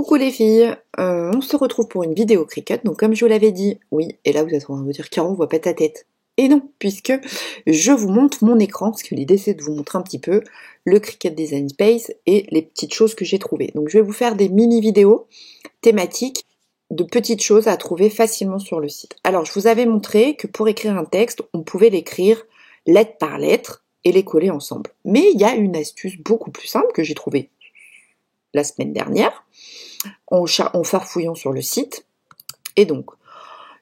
Coucou les filles, on se retrouve pour une vidéo Cricut. Donc comme je vous l'avais dit, oui, et là vous êtes en train de me dire Caro, on voit pas ta tête. Et non, puisque je vous montre mon écran, parce que l'idée c'est de vous montrer un petit peu le Cricut Design Space et les petites choses que j'ai trouvées. Donc je vais vous faire des mini vidéos thématiques de petites choses à trouver facilement sur le site. Alors je vous avais montré que pour écrire un texte, on pouvait l'écrire lettre par lettre et les coller ensemble. Mais il y a une astuce beaucoup plus simple que j'ai trouvée la semaine dernière, en farfouillant sur le site. Et donc,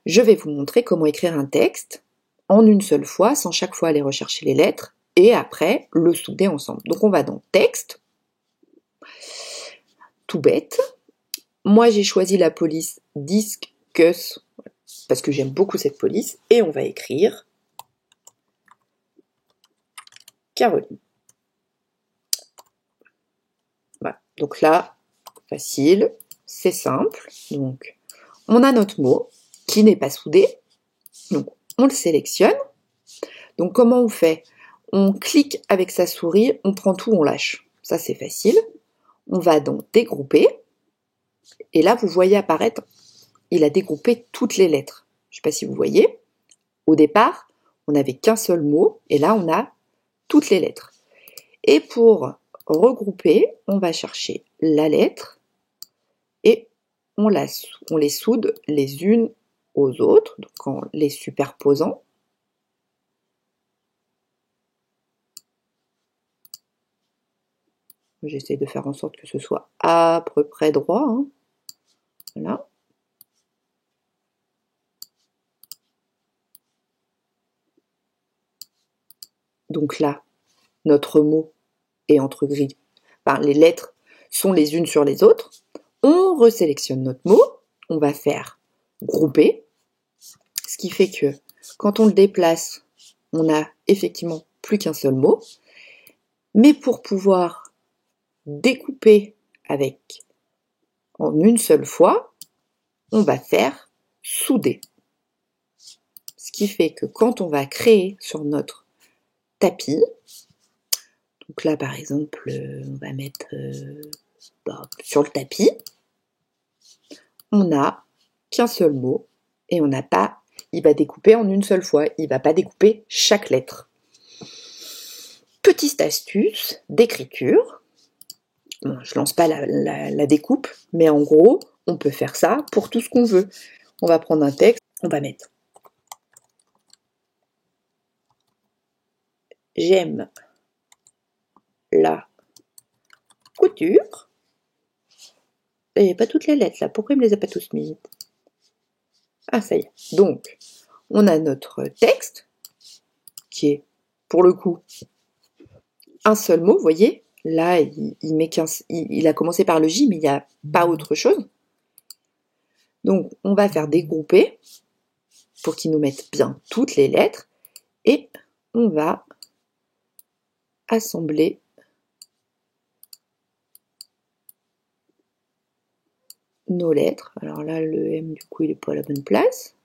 je vais vous montrer comment écrire un texte en une seule fois, sans chaque fois aller rechercher les lettres, et après le souder ensemble. Donc on va dans texte, tout bête. Moi j'ai choisi la police Discus, parce que j'aime beaucoup cette police, et on va écrire Caroline. Voilà. Donc là, facile, c'est simple. Donc, on a notre mot qui n'est pas soudé. Donc, on le sélectionne. Donc, comment on fait? On clique avec sa souris, on prend tout, on lâche. Ça, c'est facile. On va donc dégrouper. Et là, vous voyez apparaître, il a dégroupé toutes les lettres. Je ne sais pas si vous voyez. Au départ, on n'avait qu'un seul mot. Et là, on a toutes les lettres. Et pour regrouper, on va chercher la lettre et on les soude les unes aux autres, donc en les superposant. J'essaie de faire en sorte que ce soit à peu près droit. Hein. Voilà. Donc là, notre mot est entre gris. Enfin, les lettres sont les unes sur les autres. On resélectionne notre mot. On va faire grouper. Ce qui fait que quand on le déplace, on n'a effectivement plus qu'un seul mot. Mais pour pouvoir découper en une seule fois, on va faire souder. Ce qui fait que quand on va créer sur notre tapis, donc là par exemple, on va mettre sur le tapis, on n'a qu'un seul mot et on n'a pas, il va découper en une seule fois, il ne va pas découper chaque lettre. Petite astuce d'écriture. Bon, je lance pas la découpe, mais en gros, on peut faire ça pour tout ce qu'on veut. On va prendre un texte, on va mettre « J'aime la couture ». Il n'y a pas toutes les lettres là, pourquoi il ne me les a pas tous mis? Ah, ça y est. Donc, on a notre texte, qui est, pour le coup, un seul mot, vous voyez. Là, il a commencé par le J, mais il n'y a pas autre chose. Donc, on va faire dégrouper pour qu'il nous mette bien toutes les lettres. Et on va assembler nos lettres. Alors là, le M, du coup, il n'est pas à la bonne place.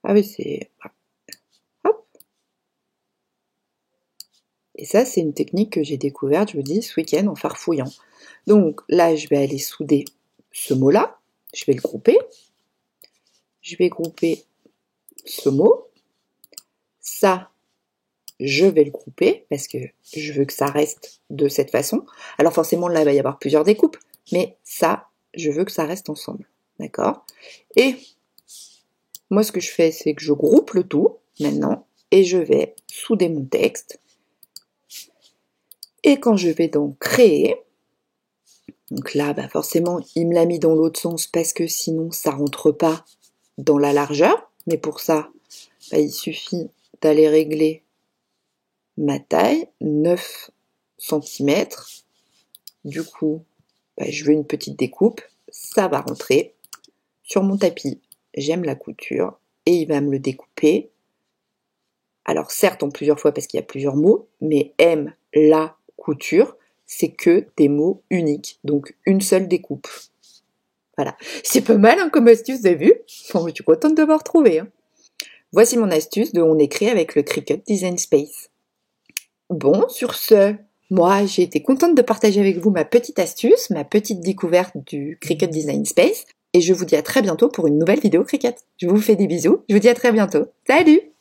Ah oui, c'est... Hop. Et ça, c'est une technique que j'ai découverte, je vous dis, ce week-end en farfouillant. Donc là, je vais aller souder ce mot-là. Je vais le grouper. Je vais grouper ce mot. Ça, je vais le grouper parce que je veux que ça reste de cette façon. Alors forcément, là, il va y avoir plusieurs découpes. Mais ça, je veux que ça reste ensemble. D'accord? Et moi, ce que je fais, c'est que je groupe le tout maintenant et je vais souder mon texte. Et quand je vais donc créer, donc là, bah forcément, il me l'a mis dans l'autre sens parce que sinon, ça rentre pas dans la largeur. Mais pour ça, bah, il suffit d'aller régler ma taille, 9 cm. Du coup, bah, je veux une petite découpe. Ça va rentrer sur mon tapis. J'aime la couture et il va me le découper. Alors certes en plusieurs fois parce qu'il y a plusieurs mots, mais aime la couture, c'est que des mots uniques, donc une seule découpe. Voilà. C'est pas mal hein, comme astuce, vous avez vu? Bon, je suis contente de m'avoir retrouvé. Hein. Voici mon astuce de On écrit avec le Cricut Design Space. Bon, sur ce, moi j'ai été contente de partager avec vous ma petite astuce, ma petite découverte du Cricut Design Space, et je vous dis à très bientôt pour une nouvelle vidéo Cricut. Je vous fais des bisous, je vous dis à très bientôt. Salut!